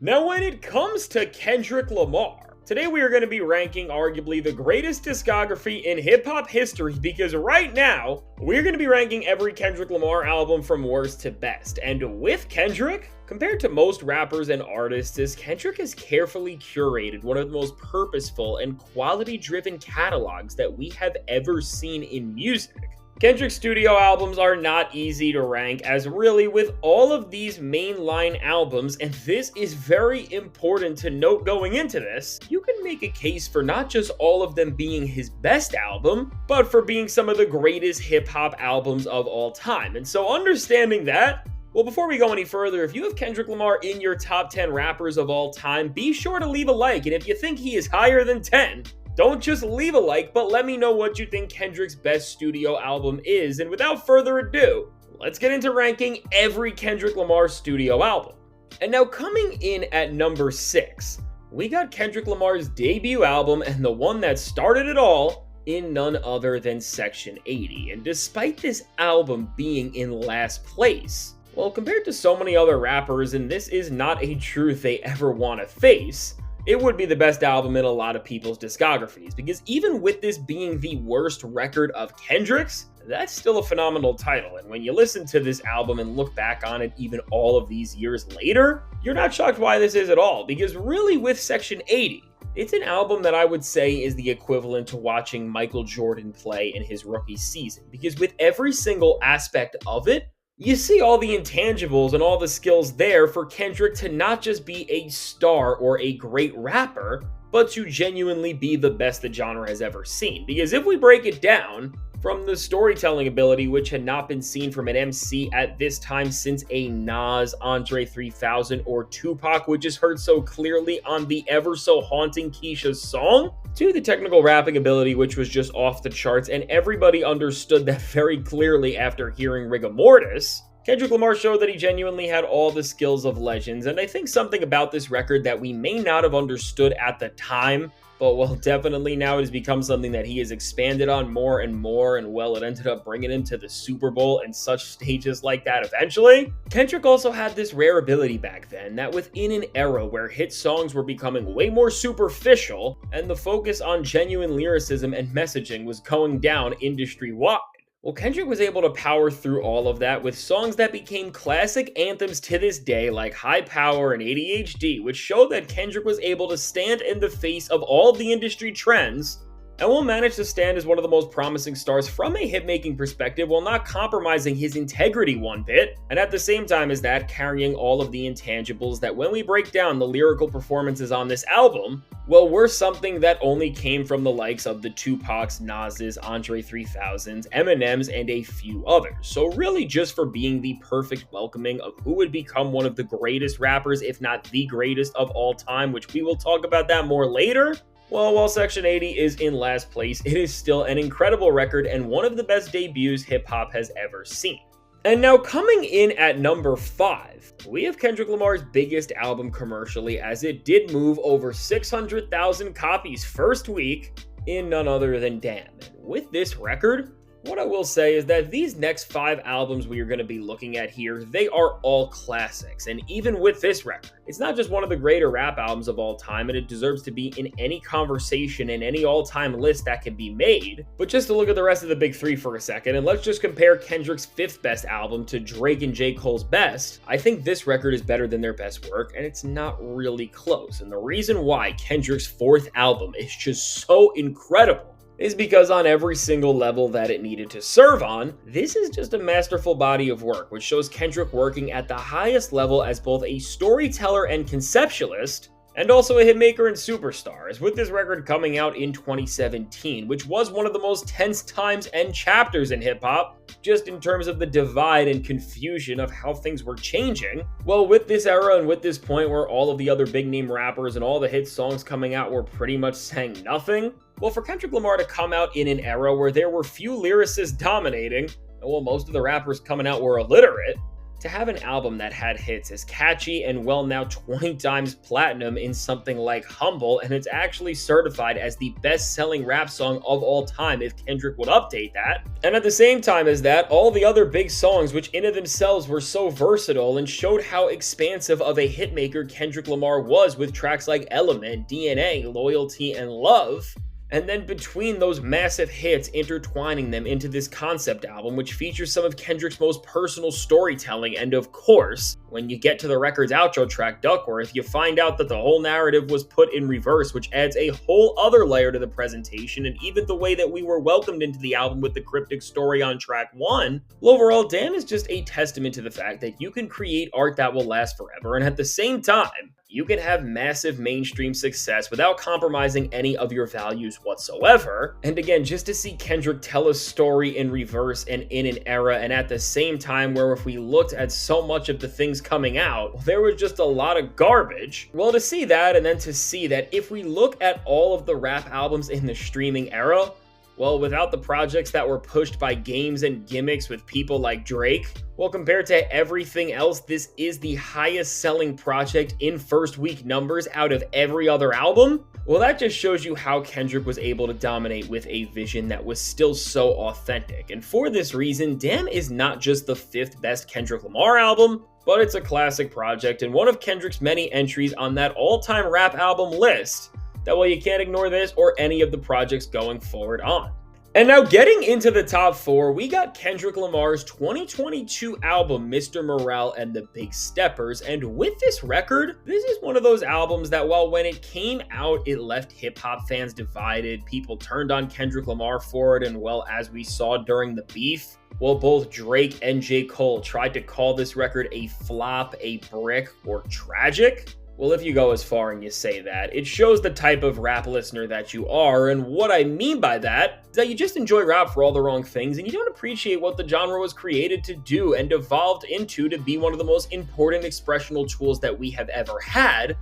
Now, when it comes to Kendrick Lamar, today we are going to be ranking arguably the greatest discography in hip-hop history because right now, we're going to be ranking every Kendrick Lamar album from worst to best. And with Kendrick, compared to most rappers and artists, Kendrick has carefully curated one of the most purposeful and quality-driven catalogs that we have ever seen in music. Kendrick's studio albums are not easy to rank, as really with all of these mainline albums, and this is very important to note going into this, you can make a case for not just all of them being his best album, but for being some of the greatest hip-hop albums of all time. And so understanding that, well, before we go any further, if you have Kendrick Lamar in your top 10 rappers of all time, be sure to leave a like, and if you think he is higher than 10, don't just leave a like, but let me know what you think Kendrick's best studio album is. And without further ado, let's get into ranking every Kendrick Lamar studio album. And now coming in at number 6, we got Kendrick Lamar's debut album and the one that started it all in none other than Section 80. And despite this album being in last place, well, compared to so many other rappers, and this is not a truth they ever want to face, it would be the best album in a lot of people's discographies, because even with this being the worst record of Kendrick's, that's still a phenomenal title. And when you listen to this album and look back on it even all of these years later, you're not shocked why this is at all, because really with Section 80, it's an album that I would say is the equivalent to watching Michael Jordan play in his rookie season, because with every single aspect of it, you see all the intangibles and all the skills there for Kendrick to not just be a star or a great rapper, but to genuinely be the best the genre has ever seen. Because if we break it down, from the storytelling ability, which had not been seen from an MC at this time since a Nas, Andre 3000, or Tupac, which is heard so clearly on the ever so haunting Keisha's song, to the technical rapping ability, which was just off the charts, and everybody understood that very clearly after hearing Rigor Mortis, Kendrick Lamar showed that he genuinely had all the skills of legends. And I think something about this record that we may not have understood at the time, but well, definitely now it has become something that he has expanded on more and more, and well, it ended up bringing him to the Super Bowl and such stages like that eventually. Kendrick also had this rare ability back then that within an era where hit songs were becoming way more superficial and the focus on genuine lyricism and messaging was going down industry-wide, well, Kendrick was able to power through all of that with songs that became classic anthems to this day like High Power and ADHD, which showed that Kendrick was able to stand in the face of all the industry trends and will manage to stand as one of the most promising stars from a hit-making perspective while not compromising his integrity one bit, and at the same time as that, carrying all of the intangibles that when we break down the lyrical performances on this album, well, were something that only came from the likes of the Tupacs, Nas's, Andre 3000s, Eminem's, and a few others. So really just for being the perfect welcoming of who would become one of the greatest rappers, if not the greatest of all time, which we will talk about that more later. Well, while Section 80 is in last place, it is still an incredible record and one of the best debuts hip-hop has ever seen. And now coming in at number 5, we have Kendrick Lamar's biggest album commercially, as it did move over 600,000 copies first week in none other than Damn. And with this record, what I will say is that these next 5 albums we are going to be looking at here, they are all classics. And even with this record, it's not just one of the greater rap albums of all time, and it deserves to be in any conversation in any all-time list that can be made. But just to look at the rest of the big 3 for a second, and let's just compare Kendrick's 5th best album to Drake and J. Cole's best, I think this record is better than their best work, and it's not really close. And the reason why Kendrick's 4th album is just so incredible is because on every single level that it needed to serve on, this is just a masterful body of work, which shows Kendrick working at the highest level as both a storyteller and conceptualist, and also a hitmaker and superstar, as with this record coming out in 2017, which was one of the most tense times and chapters in hip-hop, just in terms of the divide and confusion of how things were changing. Well, with this era and with this point where all of the other big-name rappers and all the hit songs coming out were pretty much saying nothing, well, for Kendrick Lamar to come out in an era where there were few lyricists dominating, and well, most of the rappers coming out were illiterate, To have an album that had hits as catchy and well now 20 times platinum in something like Humble, and it's actually certified as the best-selling rap song of all time if Kendrick would update that. And at the same time as that, all the other big songs which in of themselves were so versatile and showed how expansive of a hitmaker Kendrick Lamar was with tracks like Element, DNA, Loyalty, and Love. And then between those massive hits, intertwining them into this concept album, which features some of Kendrick's most personal storytelling. And of course, when you get to the record's outro track, Duckworth, you find out that the whole narrative was put in reverse, which adds a whole other layer to the presentation, and even the way that we were welcomed into the album with the cryptic story on track 1. Well, overall, Damn is just a testament to the fact that you can create art that will last forever, and at the same time, you can have massive mainstream success without compromising any of your values whatsoever. And again, just to see Kendrick tell a story in reverse and in an era, and at the same time where if we looked at so much of the things coming out, there was just a lot of garbage. Well, to see that, and then to see that if we look at all of the rap albums in the streaming era, well, without the projects that were pushed by games and gimmicks with people like Drake, well, compared to everything else, this is the highest selling project in first week numbers out of every other album. Well, that just shows you how Kendrick was able to dominate with a vision that was still so authentic. And for this reason, Damn is not just the 5th best Kendrick Lamar album, but it's a classic project and one of Kendrick's many entries on that all-time rap album list. That way you can't ignore this or any of the projects going forward on. And now getting into the top 4, we got Kendrick Lamar's 2022 album, Mr. Morale and the Big Steppers. And with this record, this is one of those albums that while when it came out, it left hip-hop fans divided. People turned on Kendrick Lamar for it, and well, as we saw during the beef, well, both Drake and J. Cole tried to call this record a flop, a brick, or tragic. Well, if you go as far and you say that, it shows the type of rap listener that you are, and what I mean by that is that you just enjoy rap for all the wrong things, and you don't appreciate what the genre was created to do and evolved into to be one of the most important expressional tools that we have ever had,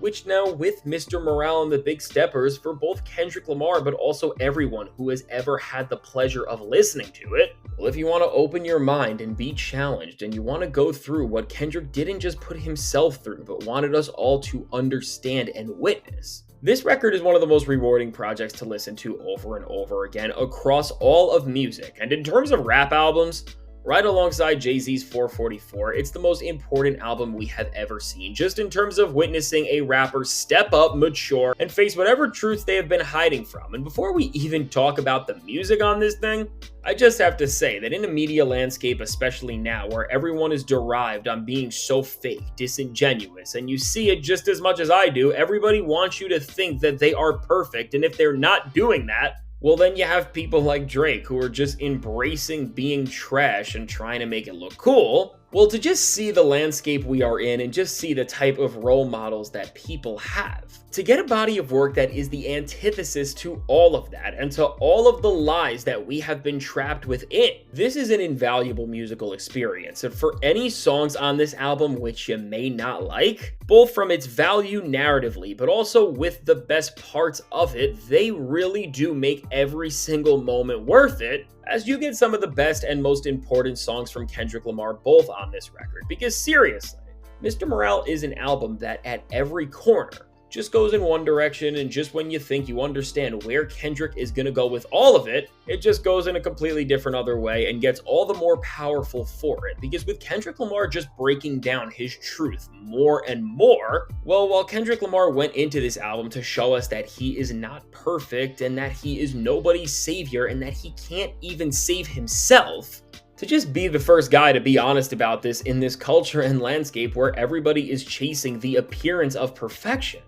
which now with Mr. Morale and the Big Steppers, for both Kendrick Lamar but also everyone who has ever had the pleasure of listening to it, well, if you want to open your mind and be challenged and you want to go through what Kendrick didn't just put himself through but wanted us all to understand and witness, this record is one of the most rewarding projects to listen to over and over again across all of music. And in terms of rap albums, right alongside Jay-Z's 444, it's the most important album we have ever seen, just in terms of witnessing a rapper step up, mature, and face whatever truths they have been hiding from. And before we even talk about the music on this thing, I just have to say that in a media landscape, especially now, where everyone is derived on being so fake, disingenuous, and you see it just as much as I do, everybody wants you to think that they are perfect, and if they're not doing that, well, then you have people like Drake who are just embracing being trash and trying to make it look cool. Well, to just see the landscape we are in and just see the type of role models that people have, to get a body of work that is the antithesis to all of that and to all of the lies that we have been trapped within, this is an invaluable musical experience. And for any songs on this album which you may not like, both from its value narratively, but also with the best parts of it, they really do make every single moment worth it, as you get some of the best and most important songs from Kendrick Lamar both on this record. Because seriously, Mr. Morale is an album that at every corner just goes in one direction, and just when you think you understand where Kendrick is going to go with all of it, it just goes in a completely different other way and gets all the more powerful for it. Because with Kendrick Lamar just breaking down his truth more and more, well, while Kendrick Lamar went into this album to show us that he is not perfect and that he is nobody's savior and that he can't even save himself, to just be the first guy to be honest about this in this culture and landscape where everybody is chasing the appearance of perfection,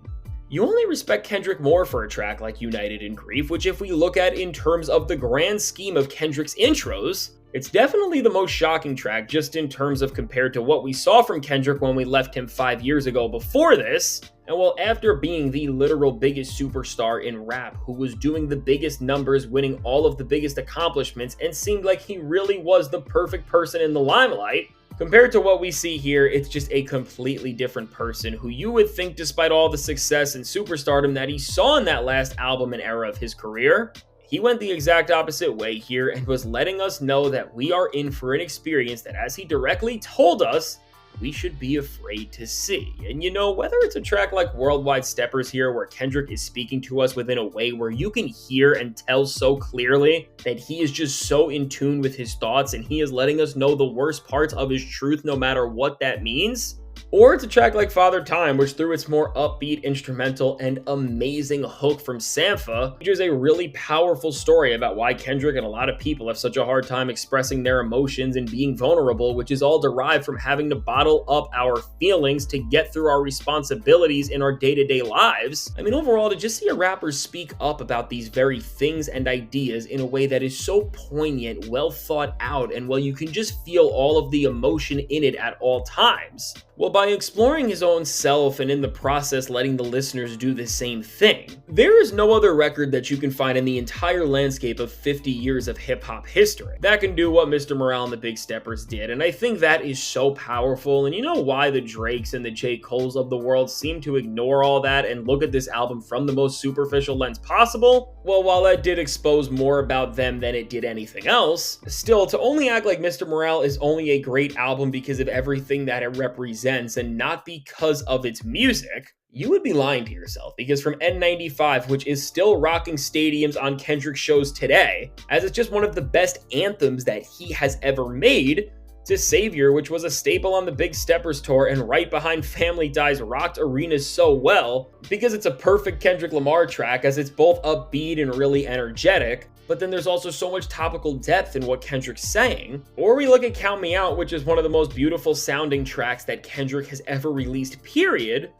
you only respect Kendrick more for a track like United in Grief, which if we look at in terms of the grand scheme of Kendrick's intros, it's definitely the most shocking track just in terms of compared to what we saw from Kendrick when we left him 5 years ago before this. And well, after being the literal biggest superstar in rap, who was doing the biggest numbers, winning all of the biggest accomplishments, and seemed like he really was the perfect person in the limelight, compared to what we see here, it's just a completely different person who you would think, despite all the success and superstardom that he saw in that last album and era of his career, He went the exact opposite way here and was letting us know that we are in for an experience that, as he directly told us, we should be afraid to see. And you know, whether it's a track like Worldwide Steppers here, where Kendrick is speaking to us within a way where you can hear and tell so clearly that he is just so in tune with his thoughts and he is letting us know the worst parts of his truth no matter what that means, or it's a track like Father Time, which through its more upbeat instrumental and amazing hook from Sampha, features a really powerful story about why Kendrick and a lot of people have such a hard time expressing their emotions and being vulnerable, which is all derived from having to bottle up our feelings to get through our responsibilities in our day-to-day lives. I mean, overall, to just see a rapper speak up about these very things and ideas in a way that is so poignant, well thought out, and well, you can just feel all of the emotion in it at all times. Well, by exploring his own self and in the process letting the listeners do the same thing, there is no other record that you can find in the entire landscape of 50 years of hip-hop history that can do what Mr. Morale and the Big Steppers did, and I think that is so powerful. And you know why the Drakes and the J. Coles of the world seem to ignore all that and look at this album from the most superficial lens possible? Well, while that did expose more about them than it did anything else, still, to only act like Mr. Morale is only a great album because of everything that it represents and not because of its music, you would be lying to yourself, because from N95, which is still rocking stadiums on Kendrick shows today, as it's just one of the best anthems that he has ever made, to Savior, which was a staple on the Big Steppers tour and right behind Family Ties rocked arenas so well, because it's a perfect Kendrick Lamar track, as it's both upbeat and really energetic, but then there's also so much topical depth in what Kendrick's saying. Or we look at Count Me Out, which is one of the most beautiful sounding tracks that Kendrick has ever released, period.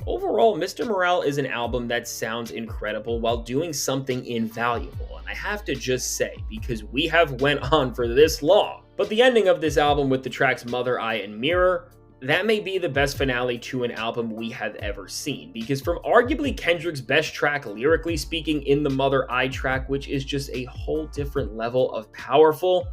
Overall, Mr. Morale is an album that sounds incredible while doing something invaluable, and I have to just say, because we have went on for this long, but the ending of this album with the tracks Mother, Eye, and Mirror, that may be the best finale to an album we have ever seen, because from arguably Kendrick's best track lyrically speaking in the Mother Eye track, which is just a whole different level of powerful,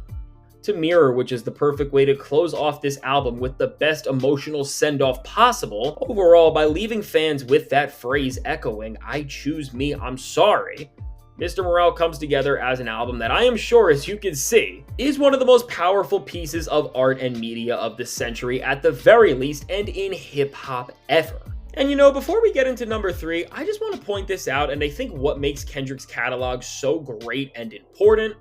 to Mirror, which is the perfect way to close off this album with the best emotional send-off possible, overall, by leaving fans with that phrase echoing, "I choose me, I'm sorry," Mr. Morale comes together as an album that I am sure, as you can see, is one of the most powerful pieces of art and media of the century at the very least, and in hip-hop ever. And you know, before we get into number 3, I just want to point this out, and I think what makes Kendrick's catalog so great and important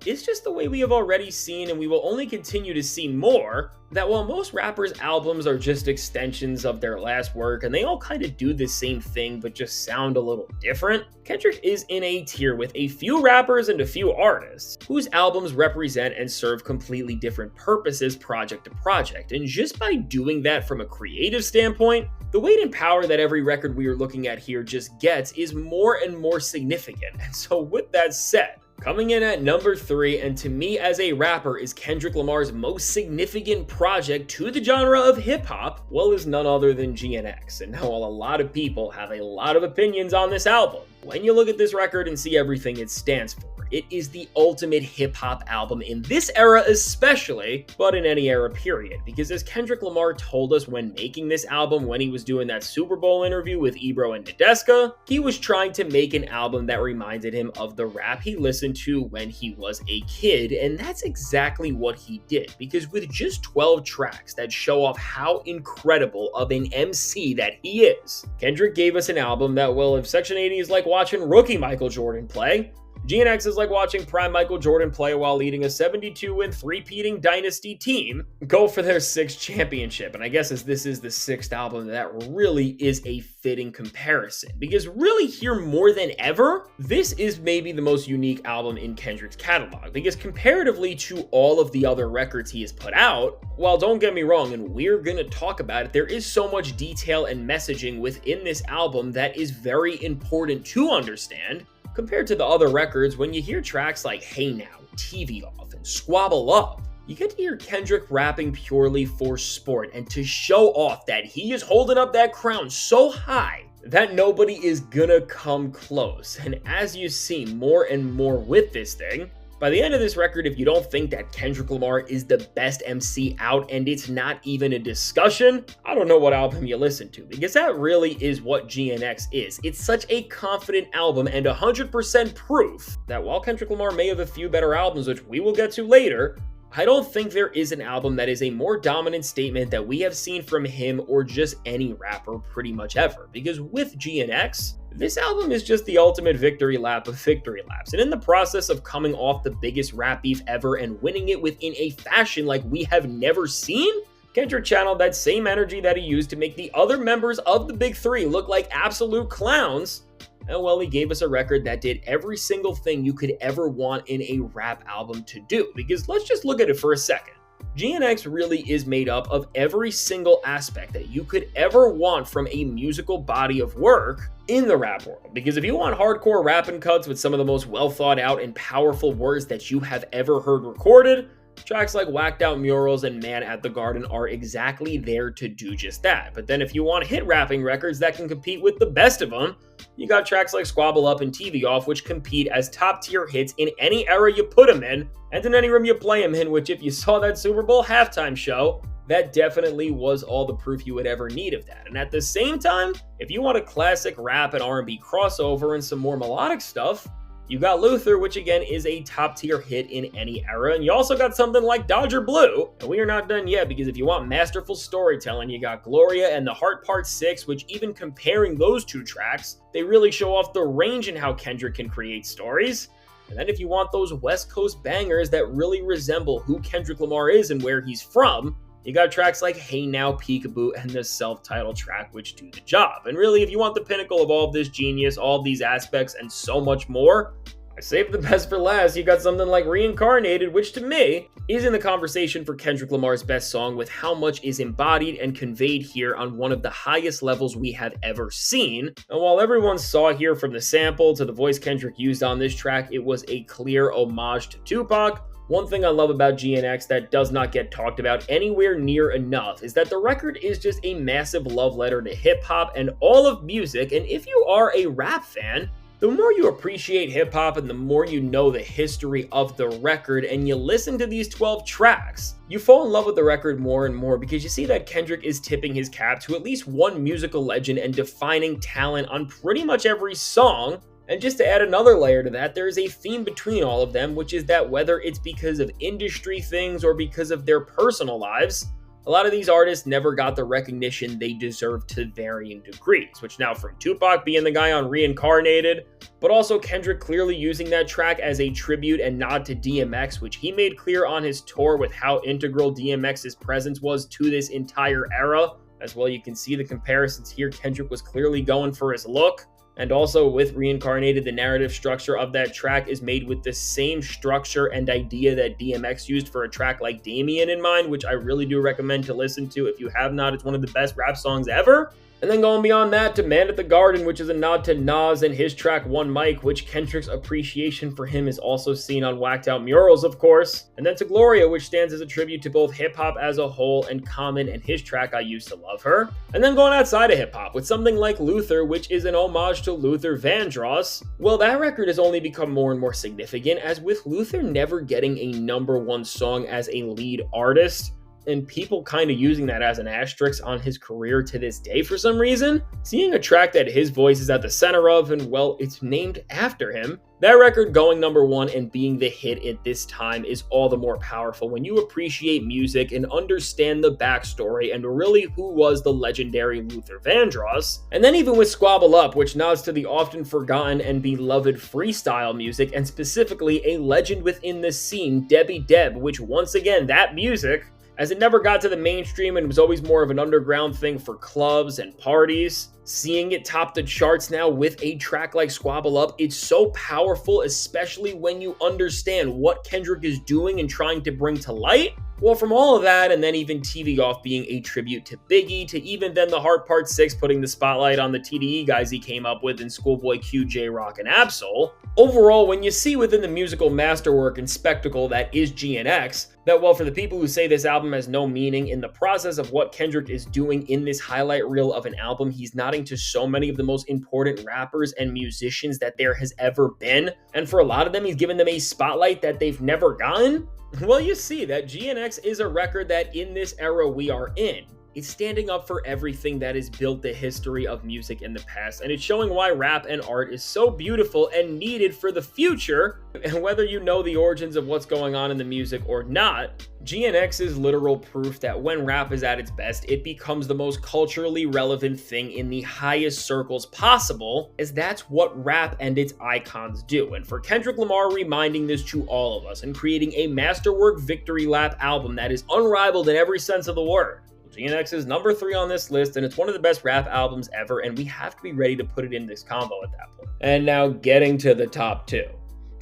is just the way we have already seen, and we will only continue to see more, that while most rappers' albums are just extensions of their last work and they all kind of do the same thing but just sound a little different, Kendrick is in a tier with a few rappers and a few artists whose albums represent and serve completely different purposes project to project, and just by doing that from a creative standpoint, the weight and power that every record we are looking at here just gets is more and more significant. And so with that said, coming in at number 3, and to me as a rapper, is Kendrick Lamar's most significant project to the genre of hip-hop, well, is none other than GNX. And now while a lot of people have a lot of opinions on this album, when you look at this record and see everything it stands for, it is the ultimate hip-hop album in this era especially, but in any era period. Because as Kendrick Lamar told us when making this album, when he was doing that Super Bowl interview with Ebro and Nadeska, he was trying to make an album that reminded him of the rap he listened to when he was a kid, and that's exactly what he did. Because with just 12 tracks that show off how incredible of an MC that he is, Kendrick gave us an album that, well, if Section 80 is like watching rookie Michael Jordan play, GNX is like watching prime Michael Jordan play while leading a 72-win three-peating dynasty team go for their 6th championship. And I guess as this is the 6th album, that really is a fitting comparison. Because really here more than ever, this is maybe the most unique album in Kendrick's catalog. Because comparatively to all of the other records he has put out, while don't get me wrong, and we're gonna talk about it, there is so much detail and messaging within this album that is very important to understand. Compared to the other records, when you hear tracks like Hey Now, TV Off, and Squabble Up, you get to hear Kendrick rapping purely for sport and to show off that he is holding up that crown so high that nobody is gonna come close. And as you see more and more with this thing, By the end of this record, if you don't think that Kendrick Lamar is the best MC out and it's not even a discussion, I don't know what album you listen to, because that really is what GNX is. It's such a confident album and 100% proof that while Kendrick Lamar may have a few better albums, which we will get to later, I don't think there is an album that is a more dominant statement that we have seen from him or just any rapper pretty much ever. Because with GNX, this album is just the ultimate victory lap of victory laps. And in the process of coming off the biggest rap beef ever and winning it within a fashion like we have never seen, Kendrick channeled that same energy that he used to make the other members of the Big Three look like absolute clowns. And well, he gave us a record that did every single thing you could ever want in a rap album to do. Because let's just look at it for a second. GNX really is made up of every single aspect that you could ever want from a musical body of work in the rap world. Because if you want hardcore rapping cuts with some of the most well thought out and powerful words that you have ever heard recorded, tracks like Whacked Out Murals and Man at the Garden are exactly there to do just that. But then if you want hit rapping records that can compete with the best of them, you got tracks like Squabble Up and TV Off, which compete as top tier hits in any era you put them in, and in any room you play them in, which if you saw that Super Bowl halftime show, that definitely was all the proof you would ever need of that. And at the same time, if you want a classic rap and R&B crossover and some more melodic stuff, you got Luther, which again is a top tier hit in any era, and you also got something like Dodger Blue. And we are not done yet, because if you want masterful storytelling, you got Gloria and The Heart Part 6, which even comparing those two tracks, they really show off the range in how Kendrick can create stories. And then if you want those West Coast bangers that really resemble who Kendrick Lamar is and where he's from, you got tracks like Hey Now, Peekaboo, and the self-titled track, which do the job. And really, if you want the pinnacle of all of this genius, all of these aspects, and so much more, I saved the best for last. You got something like Reincarnated, which to me is in the conversation for Kendrick Lamar's best song, with how much is embodied and conveyed here on one of the highest levels we have ever seen. And while everyone saw here from the sample to the voice Kendrick used on this track, it was a clear homage to Tupac. One thing I love about GNX that does not get talked about anywhere near enough is that the record is just a massive love letter to hip-hop and all of music. And if you are a rap fan, the more you appreciate hip-hop and the more you know the history of the record and you listen to these 12 tracks, you fall in love with the record more and more, because you see that Kendrick is tipping his cap to at least one musical legend and defining talent on pretty much every song. And just to add another layer to that, there is a theme between all of them, which is that whether it's because of industry things or because of their personal lives, a lot of these artists never got the recognition they deserve to varying degrees, which now from Tupac being the guy on Reincarnated, but also Kendrick clearly using that track as a tribute and nod to DMX, which he made clear on his tour with how integral DMX's presence was to this entire era. As well, you can see the comparisons here. Kendrick was clearly going for his look. And also with Reincarnated, the narrative structure of that track is made with the same structure and idea that DMX used for a track like Damien in mind, which I really do recommend to listen to if you have not. It's one of the best rap songs ever. And then going beyond that to Man at the Garden, which is a nod to Nas and his track One Mic, which Kendrick's appreciation for him is also seen on Whacked Out Murals, of course. And then to Gloria, which stands as a tribute to both hip-hop as a whole and Common and his track I Used to Love Her. And then going outside of hip-hop with something like Luther, which is an homage to Luther Vandross. Well, that record has only become more and more significant, as with Luther never getting a #1 song as a lead artist, and people kind of using that as an asterisk on his career to this day for some reason, seeing a track that his voice is at the center of, and well, it's named after him, that record going #1 and being the hit at this time is all the more powerful when you appreciate music and understand the backstory and really who was the legendary Luther Vandross. And then even with Squabble Up, which nods to the often forgotten and beloved freestyle music, and specifically a legend within the scene, Debbie Deb, which once again, that music, as it never got to the mainstream and was always more of an underground thing for clubs and parties, seeing it top the charts now with a track like Squabble Up, it's so powerful, especially when you understand what Kendrick is doing and trying to bring to light. Well, from all of that, and then even TV Off being a tribute to Biggie, to even then The Heart Part 6 putting the spotlight on the TDE guys he came up with in Schoolboy Q, J-Rock, and Absol. Overall, when you see within the musical masterwork and spectacle that is GNX, that well, for the people who say this album has no meaning, in the process of what Kendrick is doing in this highlight reel of an album, he's not signed to so many of the most important rappers and musicians that there has ever been. And for a lot of them, he's given them a spotlight that they've never gotten. Well, you see that GNX is a record that in this era we are in, it's standing up for everything that has built the history of music in the past, and it's showing why rap and art is so beautiful and needed for the future. And whether you know the origins of what's going on in the music or not, GNX is literal proof that when rap is at its best, it becomes the most culturally relevant thing in the highest circles possible, as that's what rap and its icons do. And for Kendrick Lamar reminding this to all of us and creating a masterwork victory lap album that is unrivaled in every sense of the word, GNX is number 3 on this list, and it's one of the best rap albums ever, and we have to be ready to put it in this combo at that point. And now getting to the top 2.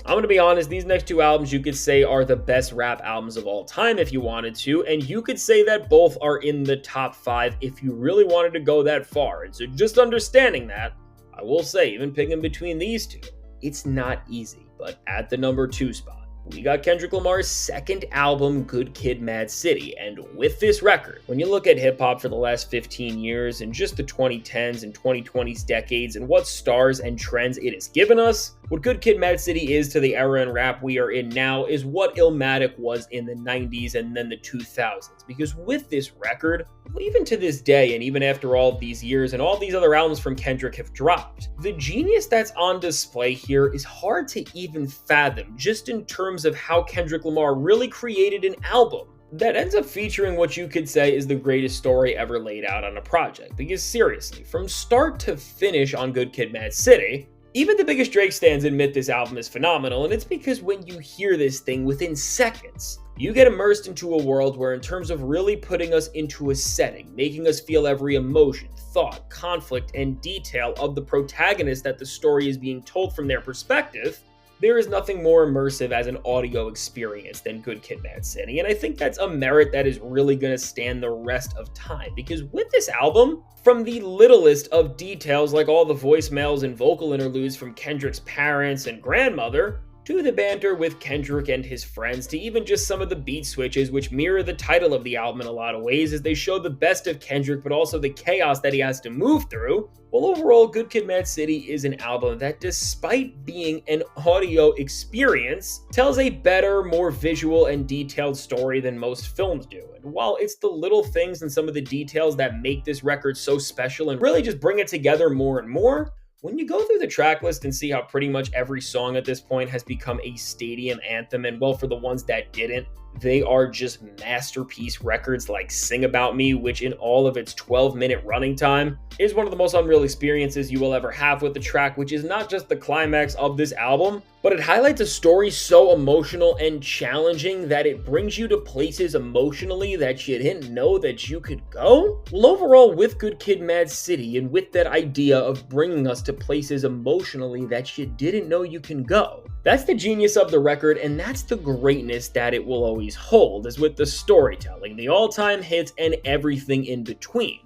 I'm going to be honest, these next 2 albums you could say are the best rap albums of all time if you wanted to, and you could say that both are in the top 5 if you really wanted to go that far. And so just understanding that, I will say, even picking between these 2, it's not easy. But at the number 2 spot, we got Kendrick Lamar's second album, Good Kid, M.A.A.d City. And with this record, when you look at hip-hop for the last 15 years and just the 2010s and 2020s decades and what stars and trends it has given us, what Good Kid, M.A.A.d City is to the era in rap we are in now is what Illmatic was in the 90s and then the 2000s. Because with this record, even to this day and even after all of these years and all these other albums from Kendrick have dropped, the genius that's on display here is hard to even fathom just in terms of how Kendrick Lamar really created an album that ends up featuring what you could say is the greatest story ever laid out on a project. Because seriously, from start to finish on Good Kid, M.A.A.d City, even the biggest Drake stans admit this album is phenomenal, and it's because when you hear this thing within seconds, you get immersed into a world where, in terms of really putting us into a setting, making us feel every emotion, thought, conflict, and detail of the protagonist that the story is being told from their perspective, there is nothing more immersive as an audio experience than Good Kid, M.A.A.d City. And I think that's a merit that is really going to stand the rest of time. Because with this album, from the littlest of details like all the voicemails and vocal interludes from Kendrick's parents and grandmother, to the banter with Kendrick and his friends, to even just some of the beat switches which mirror the title of the album in a lot of ways as they show the best of Kendrick but also the chaos that he has to move through. Well, overall, Good Kid, M.A.A.d City is an album that, despite being an audio experience, tells a better, more visual and detailed story than most films do. And while it's the little things and some of the details that make this record so special and really just bring it together more and more, when you go through the track list and see how pretty much every song at this point has become a stadium anthem, and well, for the ones that didn't, they are just masterpiece records like Sing About Me, which in all of its 12-minute running time is one of the most unreal experiences you will ever have with the track, which is not just the climax of this album, but it highlights a story so emotional and challenging that it brings you to places emotionally that you didn't know that you could go. Well, overall, with Good Kid, M.A.A.d City, and with that idea of bringing us to places emotionally that you didn't know you can go, that's the genius of the record, and that's the greatness that it will always hold, is with the storytelling, the all-time hits, and everything in between.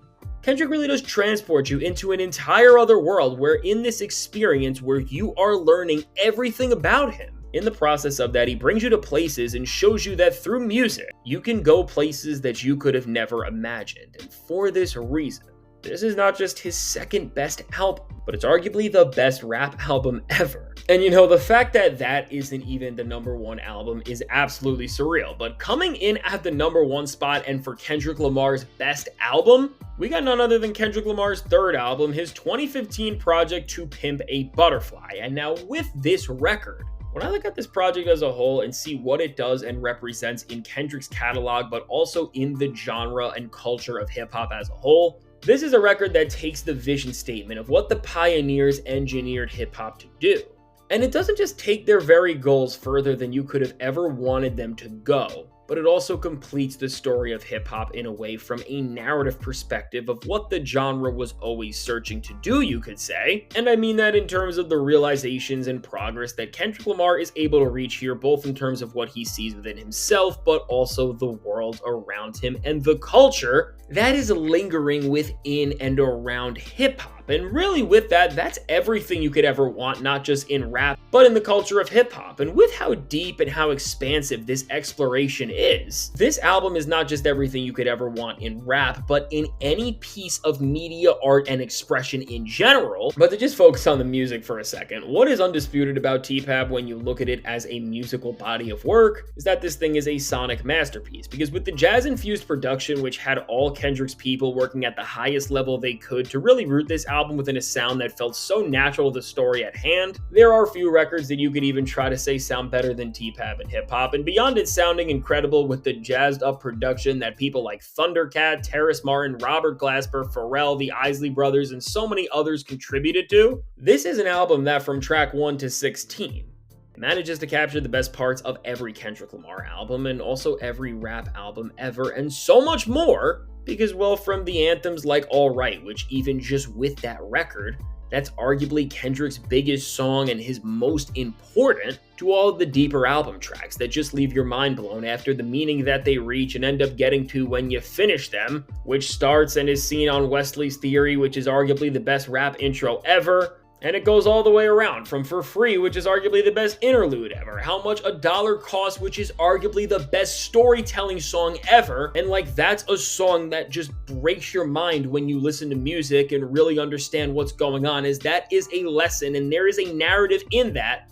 Kendrick really does transport you into an entire other world where in this experience where you are learning everything about him. In the process of that, he brings you to places and shows you that through music, you can go places that you could have never imagined. And for this reason, this is not just his second best album, but it's arguably the best rap album ever. And you know, the fact that that isn't even the number 1 album is absolutely surreal. But coming in at the number 1 spot and for Kendrick Lamar's best album, we got none other than Kendrick Lamar's third album, his 2015 project To Pimp A Butterfly. And now with this record, when I look at this project as a whole and see what it does and represents in Kendrick's catalog, but also in the genre and culture of hip-hop as a whole, this is a record that takes the vision statement of what the pioneers engineered hip-hop to do. And it doesn't just take their very goals further than you could have ever wanted them to go, but it also completes the story of hip-hop in a way from a narrative perspective of what the genre was always searching to do, you could say. And I mean that in terms of the realizations and progress that Kendrick Lamar is able to reach here, both in terms of what he sees within himself, but also the world around him and the culture that is lingering within and around hip-hop. hip-hop. And really with that, that's everything you could ever want, not just in rap, but in the culture of hip-hop. And with how deep and how expansive this exploration is, this album is not just everything you could ever want in rap, but in any piece of media, art, and expression in general. But to just focus on the music for a second, what is undisputed about T.P.A.B. when you look at it as a musical body of work is that this thing is a sonic masterpiece. Because with the jazz-infused production, which had all Kendrick's people working at the highest level they could to really root this album within a sound that felt so natural to the story at hand, there are few records that you could even try to say sound better than T.P.A.B. in hip-hop. And beyond it sounding incredible with the jazzed-up production that people like Thundercat, Terrace Martin, Robert Glasper, Pharrell, the Isley Brothers, and so many others contributed to, this is an album that from track 1 to 16 manages to capture the best parts of every Kendrick Lamar album and also every rap album ever, and so much more, because, well, from the anthems like All Right, which even just with that record, that's arguably Kendrick's biggest song and his most important, to all of the deeper album tracks that just leave your mind blown after the meaning that they reach and end up getting to when you finish them, which starts and is seen on Wesley's Theory, which is arguably the best rap intro ever. And it goes all the way around from For Free, which is arguably the best interlude ever, How Much a Dollar Costs, which is arguably the best storytelling song ever, and like that's a song that just breaks your mind when you listen to music and really understand what's going on, is that is a lesson and there is a narrative in that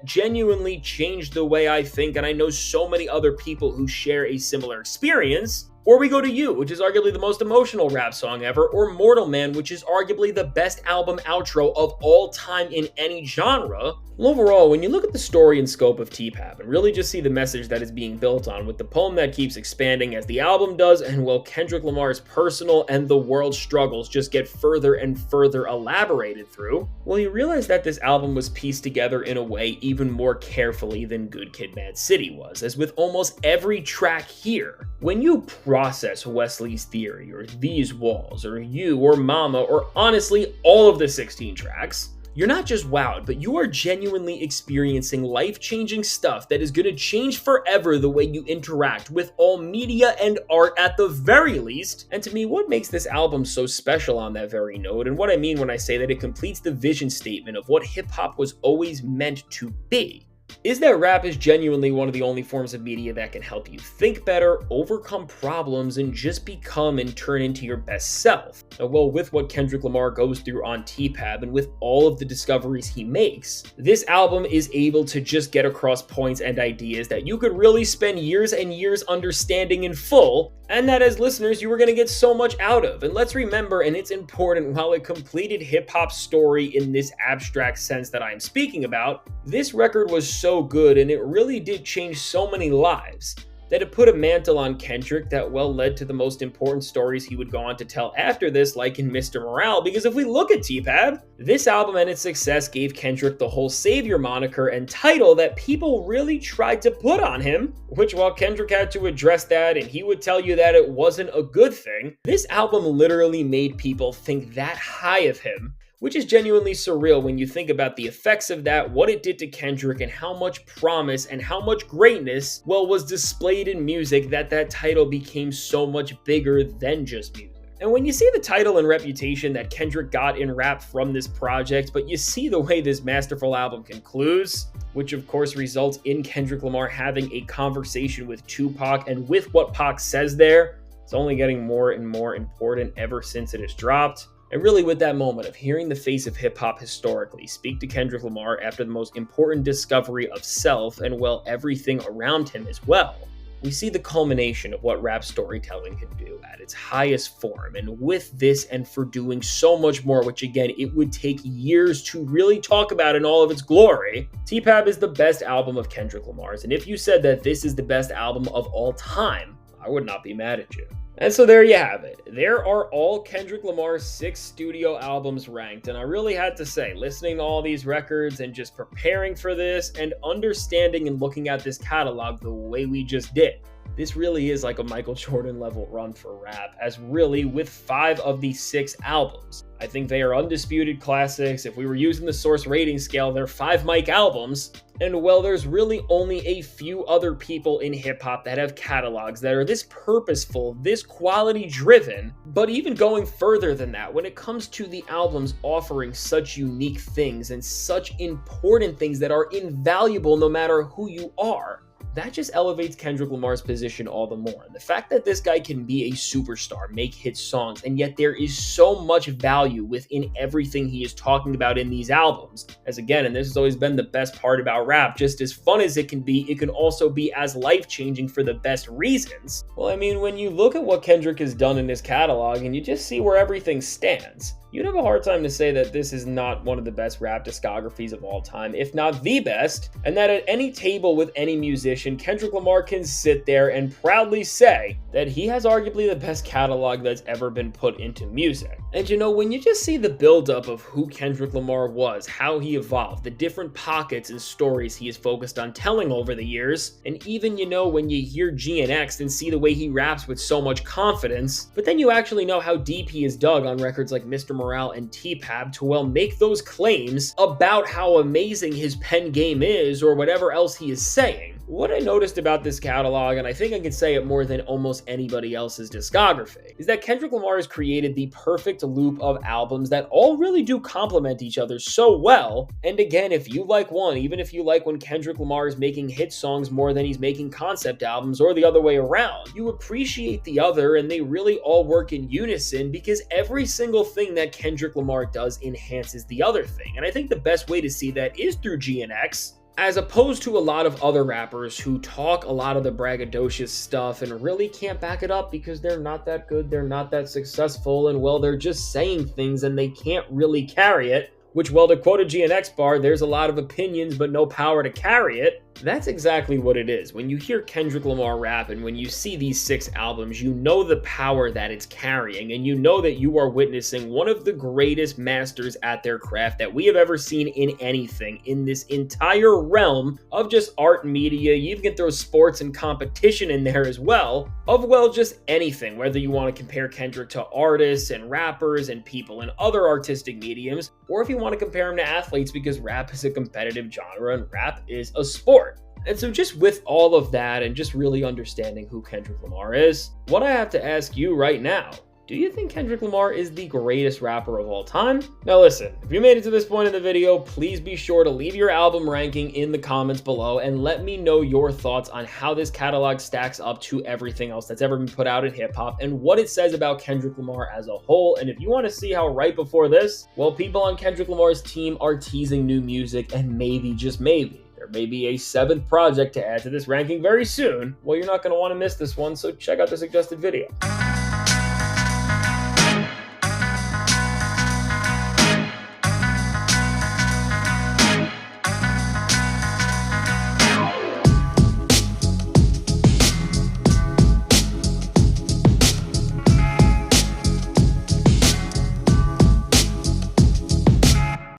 genuinely changed the way I think, and I know so many other people who share a similar experience. Or we go to You, which is arguably the most emotional rap song ever, or Mortal Man, which is arguably the best album outro of all time in any genre. Well, overall, when you look at the story and scope of T.P.A.B. and really just see the message that is being built on with the poem that keeps expanding as the album does, and well, Kendrick Lamar's personal and the world struggles just get further and further elaborated through, well, you realize that this album was pieced together in a way even more carefully than Good Kid, M.A.A.d City was, as with almost every track here, when you process Wesley's Theory, or These Walls, or You, or Mama, or honestly all of the 16 tracks, you're not just wowed, but you are genuinely experiencing life-changing stuff that is going to change forever the way you interact with all media and art at the very least. And to me, what makes this album so special on that very note, and what I mean when I say that it completes the vision statement of what hip-hop was always meant to be, is that rap is genuinely one of the only forms of media that can help you think better, overcome problems, and just become and turn into your best self. Now, well, with what Kendrick Lamar goes through on T.P.A.B. and with all of the discoveries he makes, this album is able to just get across points and ideas that you could really spend years and years understanding in full, and that as listeners, you were going to get so much out of. And let's remember, and it's important, while it completed hip-hop's story in this abstract sense that I'm speaking about, this record was so good and it really did change so many lives that it put a mantle on Kendrick that well led to the most important stories he would go on to tell after this, like in Mr. Morale. Because if we look at T.P.A.B., this album and its success gave Kendrick the whole savior moniker and title that people really tried to put on him, which while Kendrick had to address that and he would tell you that it wasn't a good thing, this album literally made people think that high of him, which is genuinely surreal when you think about the effects of that, what it did to Kendrick, and how much promise and how much greatness, well, was displayed in music that title became so much bigger than just music. And when you see the title and reputation that Kendrick got in rap from this project, but you see the way this masterful album concludes, which of course results in Kendrick Lamar having a conversation with Tupac, and with what Pac says there, it's only getting more and more important ever since it has dropped. And really with that moment of hearing the face of hip-hop historically speak to Kendrick Lamar after the most important discovery of self and, well, everything around him as well, we see the culmination of what rap storytelling can do at its highest form. And with this, and for doing so much more, which again, it would take years to really talk about in all of its glory, T.P.A.B. is the best album of Kendrick Lamar's. And if you said that this is the best album of all time, I would not be mad at you. And so there you have it. There are all Kendrick Lamar's 6 studio albums ranked, and I really had to say, listening to all these records and just preparing for this and understanding and looking at this catalog the way we just did, this really is like a Michael Jordan level run for rap, as really with 5 of these 6 albums, I think they are undisputed classics. If we were using the Source rating scale, they're 5 Mike albums. And well, there's really only a few other people in hip hop that have catalogs that are this purposeful, this quality driven. But even going further than that, when it comes to the albums offering such unique things and such important things that are invaluable no matter who you are, that just elevates Kendrick Lamar's position all the more. And the fact that this guy can be a superstar, make hit songs, and yet there is so much value within everything he is talking about in these albums. As again, and this has always been the best part about rap, just as fun as it can be, it can also be as life-changing for the best reasons. Well, I mean, when you look at what Kendrick has done in his catalog and you just see where everything stands, you'd have a hard time to say that this is not one of the best rap discographies of all time, if not the best, and that at any table with any musician, Kendrick Lamar can sit there and proudly say that he has arguably the best catalog that's ever been put into music. And you know, when you just see the buildup of who Kendrick Lamar was, how he evolved, the different pockets and stories he is focused on telling over the years, and even, you know, when you hear GNX and see the way he raps with so much confidence, but then you actually know how deep he is dug on records like Mr. Morale and T-Pab to, well, make those claims about how amazing his pen game is or whatever else he is saying. What I noticed about this catalog, and I think I can say it more than almost anybody else's discography, is that Kendrick Lamar has created the perfect loop of albums that all really do complement each other so well. And again, if you like one, even if you like when Kendrick Lamar is making hit songs more than he's making concept albums or the other way around, you appreciate the other, and they really all work in unison because every single thing that Kendrick Lamar does enhances the other thing. And I think the best way to see that is through GNX, as opposed to a lot of other rappers who talk a lot of the braggadocious stuff and really can't back it up because they're not that good, they're not that successful, and well, they're just saying things and they can't really carry it. Which, well, to quote a GNX bar, there's a lot of opinions but no power to carry it. That's exactly what it is. When you hear Kendrick Lamar rap and when you see these 6 albums, you know the power that it's carrying, and you know that you are witnessing one of the greatest masters at their craft that we have ever seen in anything in this entire realm of just art and media. You even can throw sports and competition in there as well, of, well, just anything, whether you want to compare Kendrick to artists and rappers and people in other artistic mediums, or if you want to compare him to athletes, because rap is a competitive genre and rap is a sport. And so just with all of that and just really understanding who Kendrick Lamar is, what I have to ask you right now, do you think Kendrick Lamar is the greatest rapper of all time? Now listen, if you made it to this point in the video, please be sure to leave your album ranking in the comments below and let me know your thoughts on how this catalog stacks up to everything else that's ever been put out in hip-hop and what it says about Kendrick Lamar as a whole. And if you want to see how right before this, well, people on Kendrick Lamar's team are teasing new music, and maybe, just maybe, there may be a 7th project to add to this ranking very soon. Well, you're not going to want to miss this one, so check out the suggested video.